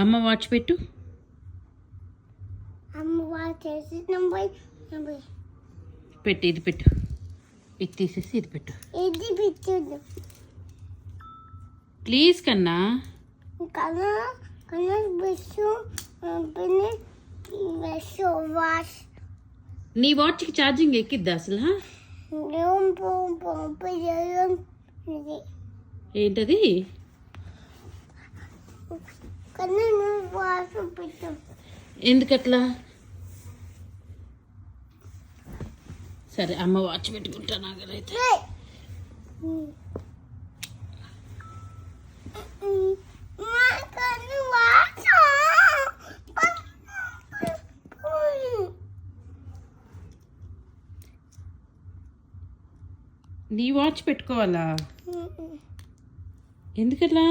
అమ్మ వాచ్ పెట్టు. పెట్టు, ఇది పెట్టు. ఇది తీసేసి ఇది పెట్టు. ప్లీజ్ కన్నా. నీ వాచ్కి ఛార్జింగ్ ఎక్కిద్దా అసలు? ఏంటది? ఎందుకట్లా? సరే అమ్మ వాచ్ పెట్టుకుంటా. నాకైతే నీ వాచ్ పెట్టుకోవాలా? ఎందుకట్లా?